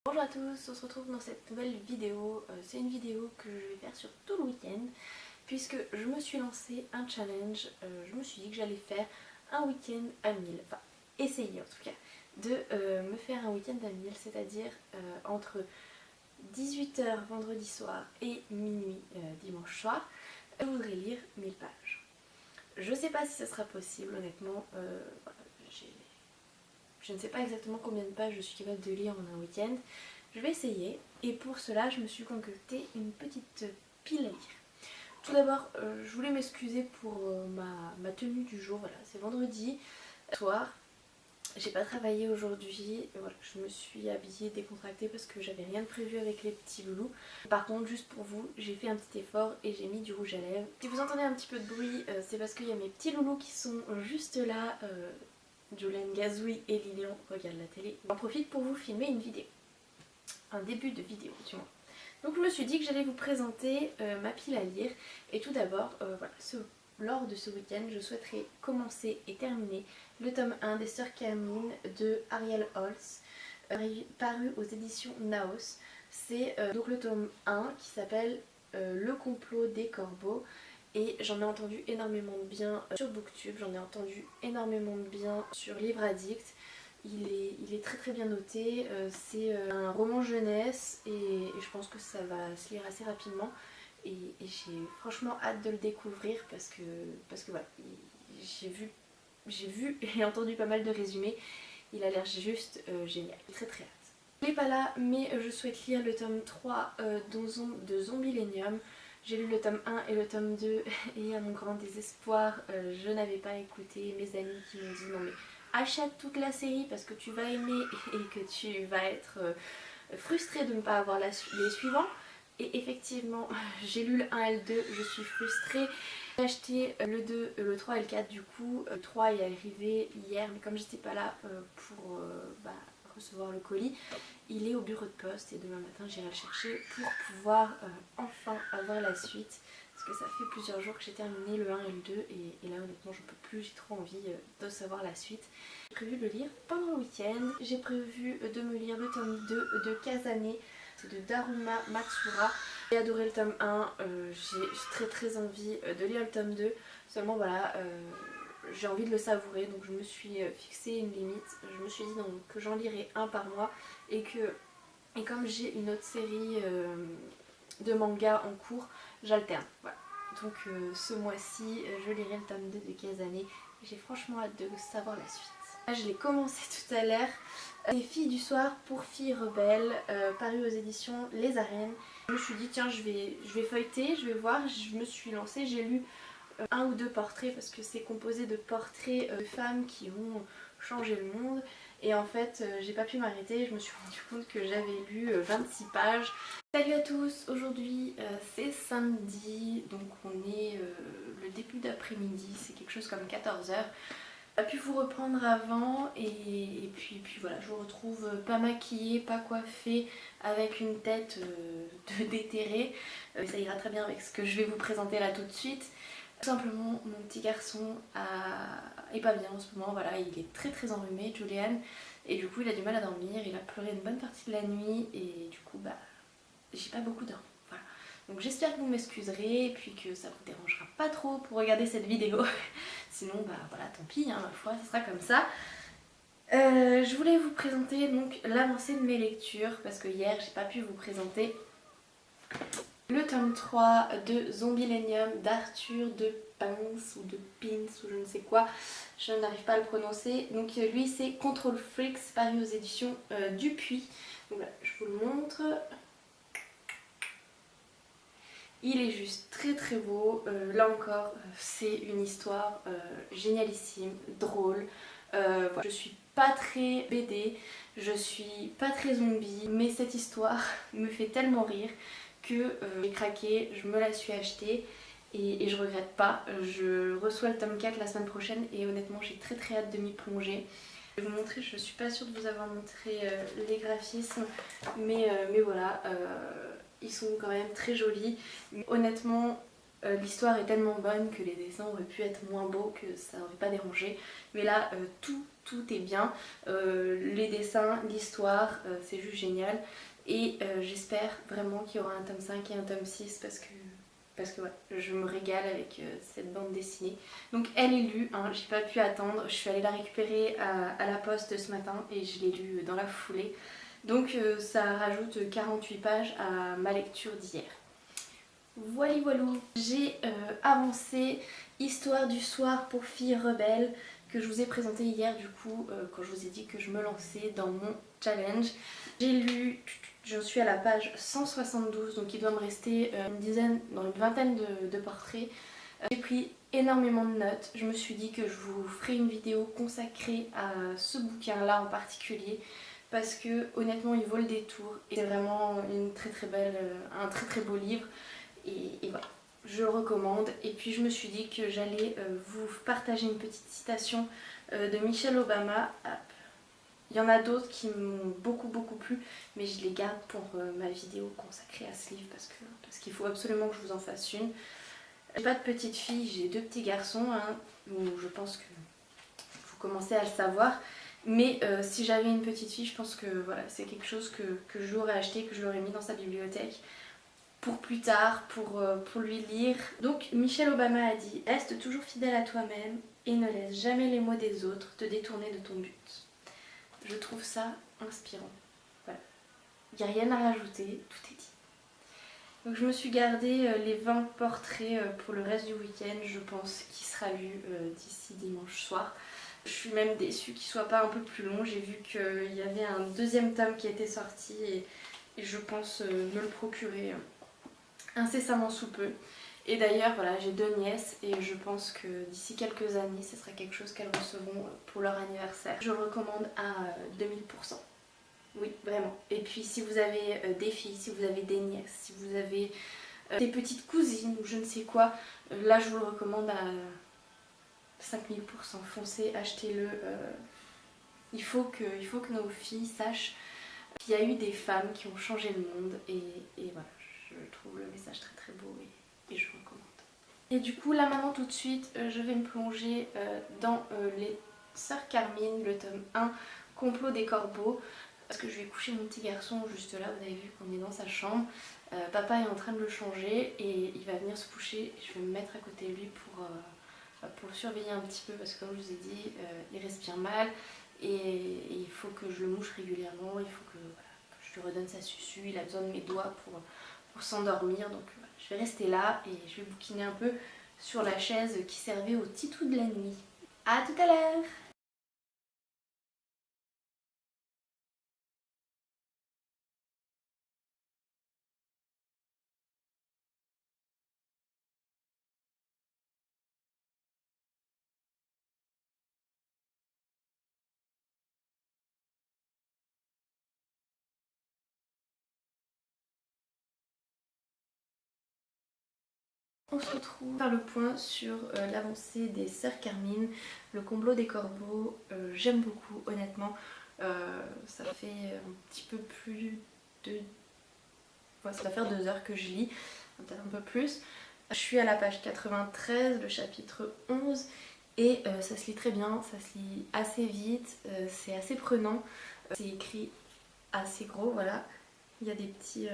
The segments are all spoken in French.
Bonjour à tous, on se retrouve dans cette nouvelle vidéo. C'est une vidéo que je vais faire sur tout le week-end puisque je me suis lancé un challenge. Je me suis dit que j'allais faire un week-end à 1000, enfin essayer en tout cas de me faire un week-end à 1000, c'est-à-dire entre 18h vendredi soir et minuit dimanche soir. Je voudrais lire 1000 pages. Je sais pas si ça sera possible honnêtement. Voilà, je ne sais pas exactement combien de pages je suis capable de lire en un week-end. Je vais essayer et pour cela je me suis concocté une petite pile à lire. Tout d'abord je voulais m'excuser pour ma tenue du jour, voilà, c'est vendredi soir. J'ai pas travaillé aujourd'hui, voilà, je me suis habillée décontractée parce que j'avais rien de prévu avec les petits loulous. Par contre, juste pour vous, j'ai fait un petit effort et j'ai mis du rouge à lèvres. Si vous entendez un petit peu de bruit, c'est parce qu'il y a mes petits loulous qui sont juste là. Julian, Gazouille et Lilian regardent la télé. J'en profite pour vous filmer une vidéo. Un début de vidéo du moins. Donc je me suis dit que j'allais vous présenter ma pile à lire. Et tout d'abord, voilà, lors de ce week-end, je souhaiterais commencer et terminer le tome 1 des Sœurs Camille de Ariel Holz, paru aux éditions Naos. C'est donc le tome 1 qui s'appelle Le complot des corbeaux. Et j'en ai entendu énormément de bien sur Booktube, j'en ai entendu énormément de bien sur Livre Addict. Il est très très bien noté, c'est un roman jeunesse et je pense que ça va se lire assez rapidement. Et j'ai franchement hâte de le découvrir parce que voilà, j'ai vu et entendu pas mal de résumés. Il a l'air juste génial, très très hâte. Je n'ai pas là, mais je souhaite lire le tome 3 de Zombielénium. J'ai lu le tome 1 et le tome 2 et à mon grand désespoir, je n'avais pas écouté mes amis qui m'ont dit non mais achète toute la série parce que tu vas aimer et que tu vas être frustrée de ne pas avoir les suivants. Et effectivement, j'ai lu le 1 et le 2, je suis frustrée. J'ai acheté le 2, le 3 et le 4 du coup. Le 3 est arrivé hier, mais comme j'étais pas là pour recevoir le colis, il est au bureau de poste et demain matin j'irai le chercher pour pouvoir enfin avoir la suite. Parce que ça fait plusieurs jours que j'ai terminé le 1 et le 2 et là honnêtement je peux plus, j'ai trop envie de savoir la suite. J'ai prévu de le lire pendant le week-end. J'ai prévu de me lire le tome 2 de Kazane. C'est de Daruma Matsura. J'ai adoré le tome 1, j'ai très envie de lire le tome 2. Seulement voilà, j'ai envie de le savourer donc je me suis fixé une limite. Je me suis dit donc, que j'en lirai un par mois et comme j'ai une autre série de mangas en cours, j'alterne. Voilà. Donc ce mois-ci, je lirai le tome 2 de Kazane. J'ai franchement hâte de savoir la suite. Là, je l'ai commencé tout à l'heure. Les filles du soir pour filles rebelles, paru aux éditions Les Arènes. Je me suis dit tiens je vais feuilleter, je vais voir, je me suis lancée, j'ai lu un ou deux portraits parce que c'est composé de portraits de femmes qui ont changé le monde et en fait j'ai pas pu m'arrêter, je me suis rendu compte que j'avais lu 26 pages. Salut à tous, aujourd'hui c'est samedi donc on est le début d'après-midi, c'est quelque chose comme 14h. J'ai pu vous reprendre avant et puis voilà, je vous retrouve pas maquillée, pas coiffée, avec une tête de déterrée. Ça ira très bien avec ce que je vais vous présenter là tout de suite. Tout simplement, mon petit garçon est pas bien en ce moment, voilà, il est très enrhumé, Julian, et du coup il a du mal à dormir, il a pleuré une bonne partie de la nuit et du coup bah j'ai pas beaucoup dormi. Voilà. Donc j'espère que vous m'excuserez et puis que ça vous dérangera pas trop pour regarder cette vidéo. Sinon bah voilà, tant pis, hein, ma foi, ce sera comme ça. Je voulais vous présenter donc l'avancée de mes lectures parce que hier j'ai pas pu vous présenter le tome 3 de Zombielénium d'Arthur de Pins ou de Pins ou je ne sais quoi, je n'arrive pas à le prononcer. Donc lui c'est Control Freaks, paru aux éditions Dupuis. Donc voilà, je vous le montre. Il est juste très beau, là encore c'est une histoire génialissime, drôle. Voilà. Je suis pas très BD, je suis pas très zombie, mais cette histoire me fait tellement rire que j'ai craqué, je me la suis achetée et je regrette pas. Je reçois le tome 4 la semaine prochaine et honnêtement j'ai très hâte de m'y plonger. Je vais vous montrer, je suis pas sûre de vous avoir montré les graphismes, mais voilà, ils sont quand même très jolis. Mais honnêtement, L'histoire est tellement bonne que les dessins auraient pu être moins beaux, que ça n'aurait pas dérangé. Mais là, tout est bien. Les dessins, l'histoire, c'est juste génial. Et j'espère vraiment qu'il y aura un tome 5 et un tome 6 parce que ouais, je me régale avec cette bande dessinée. Donc elle est lue, hein, j'ai pas pu attendre. Je suis allée la récupérer à la poste ce matin et je l'ai lue dans la foulée. Donc ça rajoute 48 pages à ma lecture d'hier. Voilà, voilou. J'ai avancé Histoire du soir pour filles rebelles que je vous ai présenté hier du coup quand je vous ai dit que je me lançais dans mon challenge. J'ai lu, je suis à la page 172 donc il doit me rester une vingtaine de portraits. J'ai pris énormément de notes, je me suis dit que je vous ferai une vidéo consacrée à ce bouquin là en particulier parce que honnêtement il vaut le détour et c'est vraiment une très belle, un très beau livre. Et voilà, je le recommande. Et puis je me suis dit que j'allais vous partager une petite citation de Michelle Obama. Il y en a d'autres qui m'ont beaucoup plu, mais je les garde pour ma vidéo consacrée à ce livre parce qu'il faut absolument que je vous en fasse une. J'ai pas de petite fille, j'ai 2 petits garçons, hein, où je pense que vous commencez à le savoir. Mais si j'avais une petite fille, je pense que voilà, c'est quelque chose que je l'aurais acheté, que je l'aurais mis dans sa bibliothèque pour plus tard, pour lui lire. Donc Michelle Obama a dit « Reste toujours fidèle à toi-même et ne laisse jamais les mots des autres te détourner de ton but. » Je trouve ça inspirant. Voilà. Il n'y a rien à rajouter, tout est dit. Donc je me suis gardé les 20 portraits pour le reste du week-end, je pense qu'il sera lu d'ici dimanche soir. Je suis même déçue qu'il soit pas un peu plus long, j'ai vu qu'il y avait un 2e tome qui était sorti et je pense me le procurer incessamment sous peu. Et d'ailleurs voilà, j'ai 2 nièces et je pense que d'ici quelques années ce sera quelque chose qu'elles recevront pour leur anniversaire. Je le recommande à 2000%. Oui, vraiment. Et puis si vous avez des filles, si vous avez des nièces, si vous avez des petites cousines ou je ne sais quoi, là je vous le recommande à 5000%. Foncez, achetez-le. Il faut que nos filles sachent qu'il y a eu des femmes qui ont changé le monde et voilà, je trouve le message très beau et je recommande. Et du coup là maintenant tout de suite je vais me plonger dans les Sœurs Carmine, le tome 1, Complot des corbeaux. Parce que je vais coucher mon petit garçon juste là, vous avez vu qu'on est dans sa chambre. Papa est en train de le changer et il va venir se coucher. Je vais me mettre à côté de lui pour le surveiller un petit peu parce que comme je vous ai dit, il respire mal et il faut que je le mouche régulièrement, il faut que, voilà, que je lui redonne sa susu, il a besoin de mes doigts pour s'endormir. Donc voilà, je vais rester là et je vais bouquiner un peu sur la chaise qui servait au titou de la nuit. A tout à l'heure! On se retrouve pour faire le point sur l'avancée des Sœurs Carmine, le complot des corbeaux. J'aime beaucoup honnêtement, ça fait un petit peu plus de... Ouais, ça va faire 2 heures que je lis, peut-être un peu plus. Je suis à la page 93, le chapitre 11 et ça se lit très bien, ça se lit assez vite, c'est assez prenant, c'est écrit assez gros, voilà. Il y a des petits...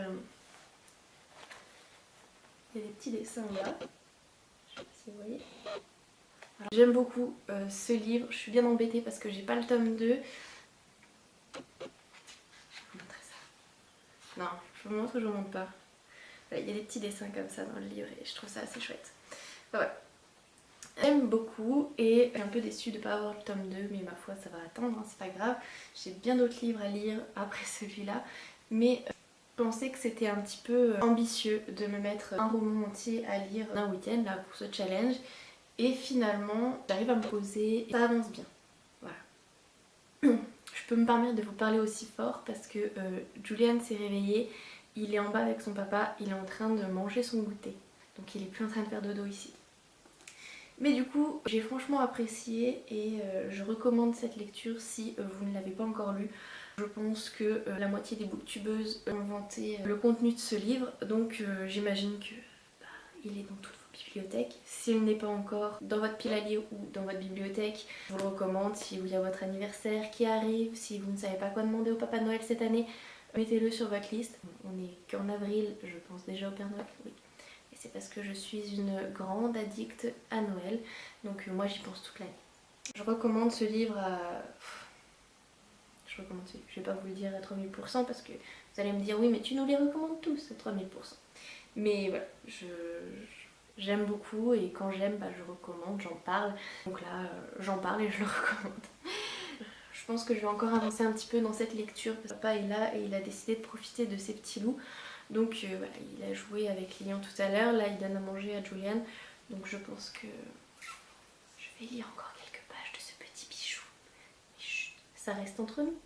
Il y a des petits dessins là, je sais pas si vous voyez. J'aime beaucoup ce livre, je suis bien embêtée parce que j'ai pas le tome 2. Je vais vous montrer ça. Non, je vous montre ou je vous montre pas. Voilà, il y a des petits dessins comme ça dans le livre et je trouve ça assez chouette. Voilà. J'aime beaucoup et je suis un peu déçue de ne pas avoir le tome 2, mais ma foi ça va attendre, hein, c'est pas grave. J'ai bien d'autres livres à lire après celui-là, mais je pensais que c'était un petit peu ambitieux de me mettre un roman entier à lire d'un week-end là pour ce challenge. Et finalement, j'arrive à me poser et ça avance bien. Voilà. Je peux me permettre de vous parler aussi fort parce que Julian s'est réveillé, il est en bas avec son papa, il est en train de manger son goûter. Donc il est plus en train de faire dodo ici. Mais du coup, j'ai franchement apprécié et je recommande cette lecture si vous ne l'avez pas encore lu. Je pense que la moitié des booktubeuses ont vanté le contenu de ce livre, donc j'imagine que il est dans toutes vos bibliothèque. S'il n'est pas encore dans votre pile à lire ou dans votre bibliothèque, je vous le recommande. Si il y a votre anniversaire qui arrive, si vous ne savez pas quoi demander au Papa Noël cette année, mettez-le sur votre liste. On est qu'en avril, je pense déjà au Père Noël, oui. Et c'est parce que je suis une grande addicte à Noël, donc moi j'y pense toute l'année. Je recommande ce livre à... Je recommande ce livre. Je vais pas vous le dire à 3000% parce que vous allez me dire oui mais tu nous les recommandes tous à 3000%. Mais voilà, j'aime beaucoup et quand j'aime, bah, je recommande, j'en parle. Donc là, j'en parle et je le recommande. Je pense que je vais encore avancer un petit peu dans cette lecture parce que papa est là et il a décidé de profiter de ses petits loups. Donc voilà, il a joué avec Lilian tout à l'heure, là il donne à manger à Julian. Donc je pense que je vais lire encore quelques pages de ce petit bijou. Mais chut, ça reste entre nous.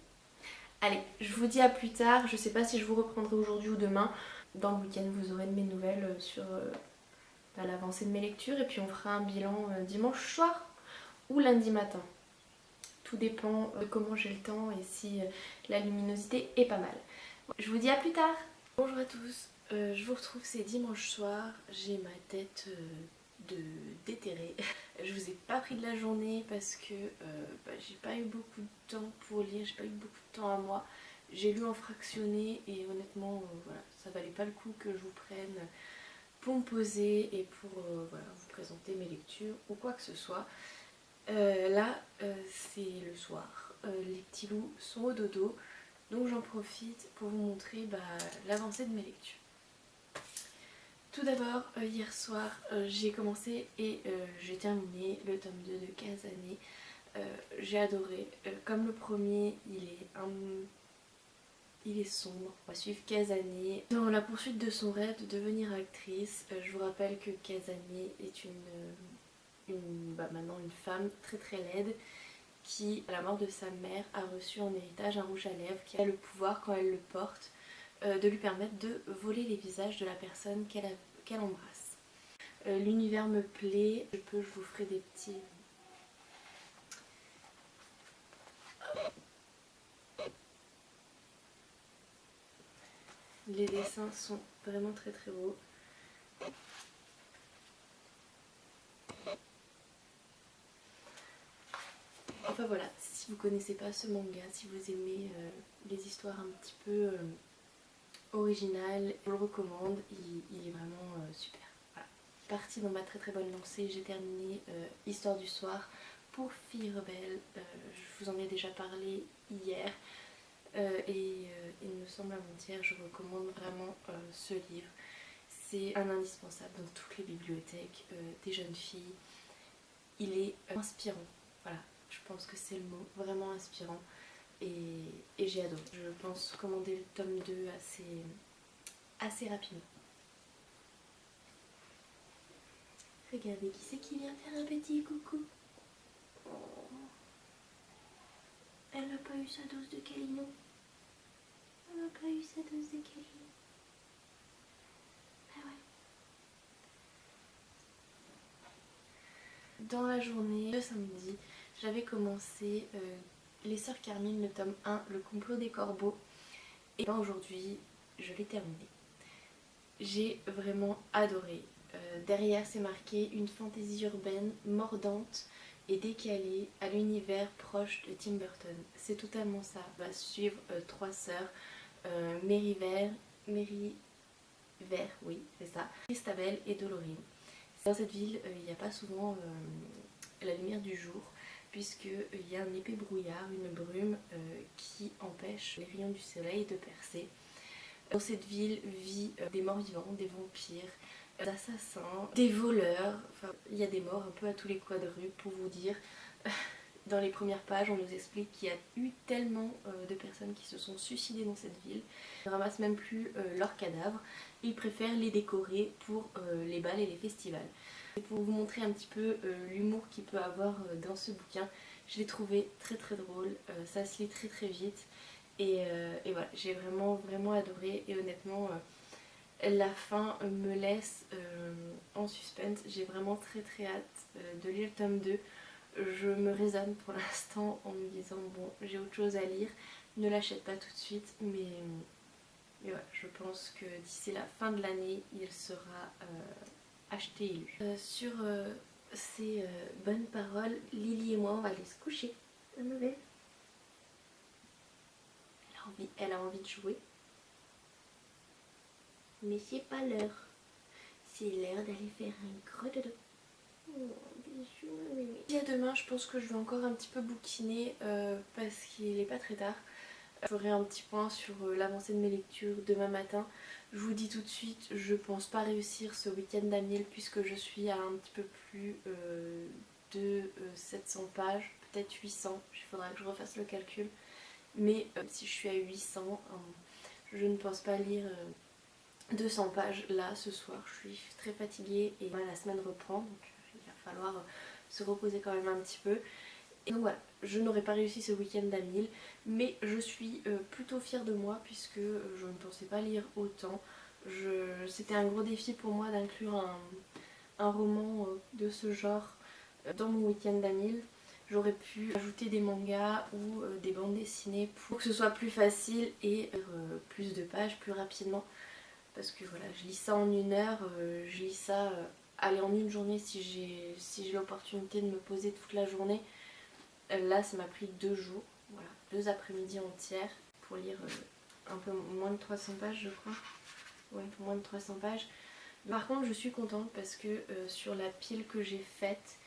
Allez, je vous dis à plus tard, je sais pas si je vous reprendrai aujourd'hui ou demain. Dans le week-end vous aurez de mes nouvelles sur l'avancée de mes lectures et puis on fera un bilan dimanche soir ou lundi matin. Tout dépend de comment j'ai le temps et si la luminosité est pas mal. Je vous dis à plus tard. Bonjour à tous, je vous retrouve, c'est dimanche soir, j'ai ma tête déterrée. Je vous ai pas pris de la journée parce que j'ai pas eu beaucoup de temps pour lire, j'ai pas eu beaucoup de temps à moi. J'ai lu en fractionné et honnêtement voilà, ça valait pas le coup que je vous prenne pour me poser et pour voilà, vous présenter mes lectures ou quoi que ce soit. Là c'est le soir, les petits loups sont au dodo, donc j'en profite pour vous montrer l'avancée de mes lectures. Tout d'abord, hier soir, j'ai commencé et j'ai terminé le tome 2 de Kazane. J'ai adoré. Comme le premier, il est sombre. On va suivre Kazane dans la poursuite de son rêve de devenir actrice. Je vous rappelle que Kazane est maintenant une femme très très laide qui, à la mort de sa mère, a reçu en héritage un rouge à lèvres qui a le pouvoir, quand elle le porte, de lui permettre de voler les visages de la personne qu'elle embrasse. L'univers me plaît, je vous ferai des petits... Les dessins sont vraiment très très beaux. Enfin voilà, si vous connaissez pas ce manga, si vous aimez les histoires un petit peu originales, je vous le recommande, il est vraiment super. Voilà. Partie dans ma très très bonne lancée, j'ai terminé Histoire du soir pour Filles rebelles. Je vous en ai déjà parlé hier et il me semble avant-hier, je recommande vraiment ce livre. C'est un indispensable dans toutes les bibliothèques des jeunes filles. Il est inspirant, voilà, je pense que c'est le mot, vraiment inspirant et j'ai adoré. Je pense commander le tome 2 assez rapidement. Regardez qui c'est qui vient faire un petit coucou. Oh. Elle n'a pas eu sa dose de câlino. Elle n'a pas eu sa dose de câlino. Ah ouais. Dans la journée de samedi, j'avais commencé Les Sœurs Carmine, le tome 1, Le complot des corbeaux. Et aujourd'hui, je l'ai terminé. J'ai vraiment adoré. Derrière, c'est marqué une fantaisie urbaine mordante et décalée à l'univers proche de Tim Burton. C'est totalement ça. On va suivre trois sœurs, Mary Vert, oui, c'est ça, Christabel et Dolorine. Dans cette ville, il n'y a pas souvent la lumière du jour, puisqu'il y a un épais brouillard, une brume qui empêche les rayons du soleil de percer. Dans cette ville vit des morts vivants, des vampires, des assassins, des voleurs, enfin il y a des morts un peu à tous les coins de rue pour vous dire. Dans les premières pages, on nous explique qu'il y a eu tellement de personnes qui se sont suicidées dans cette ville. Ils ne ramassent même plus leurs cadavres, ils préfèrent les décorer pour les bals et les festivals. Et pour vous montrer un petit peu l'humour qu'il peut avoir dans ce bouquin, je l'ai trouvé très très drôle, ça se lit très très vite. Et voilà, j'ai vraiment adoré et honnêtement la fin me laisse en suspense. J'ai vraiment très hâte de lire le tome 2. Je me raisonne pour l'instant en me disant bon, j'ai autre chose à lire, ne l'achète pas tout de suite, mais voilà, je pense que d'ici la fin de l'année il sera acheté et lu. Sur ces bonnes paroles, Lily et moi on va aller se coucher. La nouvelle. Elle a envie de jouer. Mais c'est pas l'heure. C'est l'heure d'aller faire un gros dodo. Oh, bisous, ma mémé. Et à demain, je pense que je vais encore un petit peu bouquiner parce qu'il est pas très tard. Je ferai un petit point sur l'avancée de mes lectures demain matin. Je vous dis tout de suite, je pense pas réussir ce week-end d'Amiel puisque je suis à un petit peu plus de 700 pages, peut-être 800. Il faudra que je refasse le calcul. Mais si je suis à 800, je ne pense pas lire 200 pages là ce soir. Je suis très fatiguée et la semaine reprend, donc il va falloir se reposer quand même un petit peu. Et donc voilà, je n'aurais pas réussi ce week-end d'Amiel, mais je suis plutôt fière de moi puisque je ne pensais pas lire autant. C'était un gros défi pour moi d'inclure un roman de ce genre dans mon week-end d'Amiel. J'aurais pu ajouter des mangas ou des bandes dessinées pour que ce soit plus facile et plus de pages plus rapidement. Parce que voilà, je lis ça en 1 heure, je lis ça allez, en une journée si j'ai l'opportunité de me poser toute la journée. Là ça m'a pris 2 jours, voilà, 2 après-midi entières pour lire un peu moins de 300 pages je crois. Ouais, moins de 300 pages. Par contre je suis contente parce que sur la pile que j'ai faite,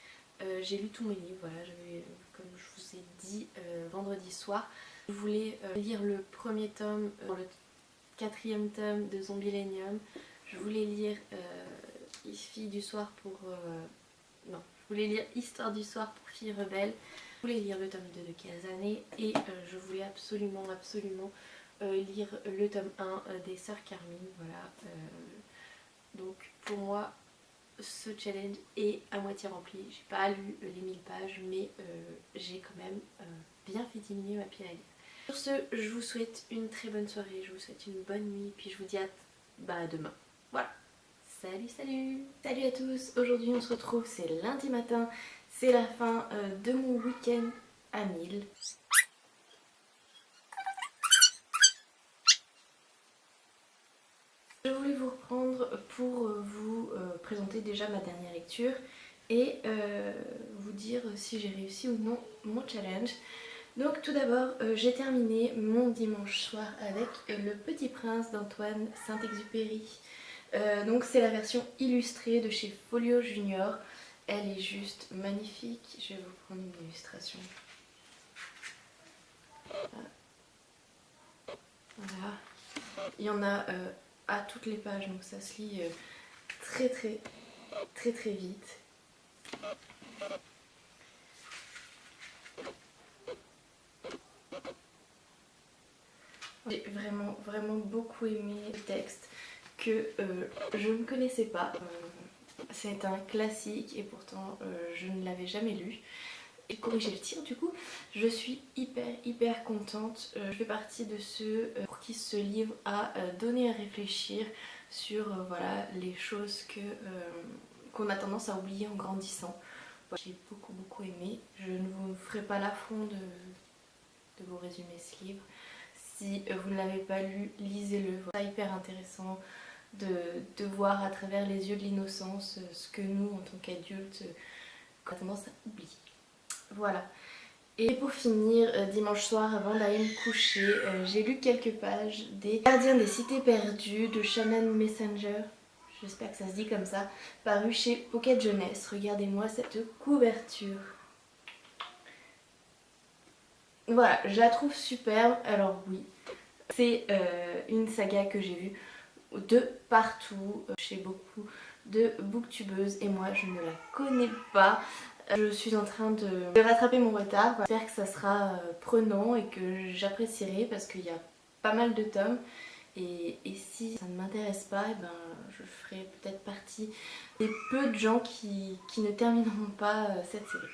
j'ai lu tous mes livres, voilà, j'avais, comme je vous ai dit vendredi soir, je voulais lire le premier tome, le 4e tome de Zombieland. Je voulais lire Filles du soir pour... non, je voulais lire Histoire du soir pour filles rebelles. Je voulais lire le tome 2 de Kazané et je voulais absolument lire le tome 1 des Sœurs Carmine, voilà. Donc pour moi, ce challenge est à moitié rempli. J'ai pas lu les 1000 pages, mais j'ai quand même bien fait diminuer ma pile à lire. Sur ce, je vous souhaite une très bonne soirée, je vous souhaite une bonne nuit, puis je vous dis à demain. Voilà. Salut, salut! Salut à tous! Aujourd'hui on se retrouve, c'est lundi matin, c'est la fin de mon week-end à Nîmes. Je voulais vous reprendre pour vous présenter déjà ma dernière lecture et vous dire si j'ai réussi ou non mon challenge. Donc tout d'abord, j'ai terminé mon dimanche soir avec Le Petit Prince d'Antoine Saint-Exupéry. Donc c'est la version illustrée de chez Folio Junior. Elle est juste magnifique. Je vais vous prendre une illustration. Voilà. Il y en a à toutes les pages, donc ça se lit très vite. J'ai vraiment beaucoup aimé le texte que je ne connaissais pas. C'est un classique et pourtant je ne l'avais jamais lu. J'ai corrigé le tir du coup. Je suis hyper contente. Je fais partie de ceux pour qui ce livre a donné à réfléchir sur voilà, les choses qu'on a tendance à oublier en grandissant. J'ai beaucoup aimé. Je ne vous ferai pas l'affront de vous résumer ce livre. Si vous ne l'avez pas lu, lisez-le. C'est hyper intéressant de voir à travers les yeux de l'innocence ce que nous, en tant qu'adultes, on a tendance à oublier. Voilà. Et pour finir, dimanche soir, avant d'aller me coucher, j'ai lu quelques pages des Gardiens des Cités Perdues de Shannon Messenger. J'espère que ça se dit comme ça. Paru chez Pocket Jeunesse. Regardez-moi cette couverture. Voilà, je la trouve superbe. Alors oui, c'est une saga que j'ai vue de partout, chez beaucoup de booktubeuses et moi je ne la connais pas. Je suis en train de rattraper mon retard. J'espère que ça sera prenant et que j'apprécierai parce qu'il y a pas mal de tomes. Et si ça ne m'intéresse pas, eh ben, je ferai peut-être partie des peu de gens qui ne termineront pas cette série.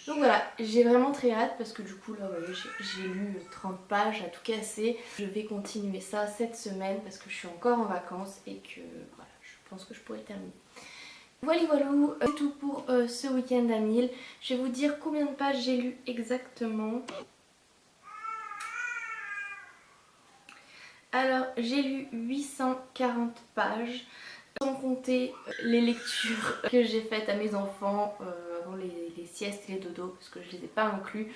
Donc voilà, j'ai vraiment très hâte parce que du coup là vous voyez, j'ai lu 30 pages à tout casser. Je vais continuer ça cette semaine parce que je suis encore en vacances et que voilà, je pense que je pourrais le terminer. Voilà, c'est tout pour ce week-end à Nîmes. Je vais vous dire combien de pages j'ai lu exactement. Alors j'ai lu 840 pages. Sans compter les lectures que j'ai faites à mes enfants avant les siestes et les dodos, parce que je les ai pas inclus.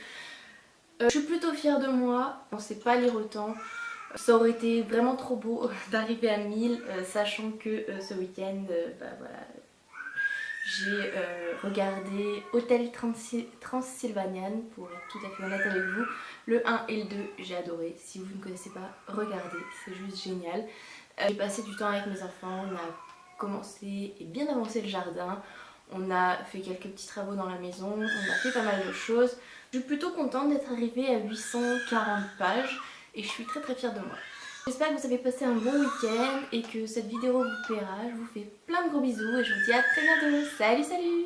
Je suis plutôt fière de moi, on sait pas lire autant. Ça aurait été vraiment trop beau d'arriver à 1000, sachant que ce week-end, bah voilà, j'ai regardé Hôtel Transylvanian, pour être tout à fait honnête avec vous. Le 1 et le 2, j'ai adoré. Si vous ne connaissez pas, regardez, c'est juste génial. J'ai passé du temps avec mes enfants, on a commencé et bien avancé le jardin. On a fait quelques petits travaux dans la maison, on a fait pas mal de choses. Je suis plutôt contente d'être arrivée à 840 pages et je suis très fière de moi. J'espère que vous avez passé un bon week-end et que cette vidéo vous plaira. Je vous fais plein de gros bisous et je vous dis à très bientôt. Salut salut!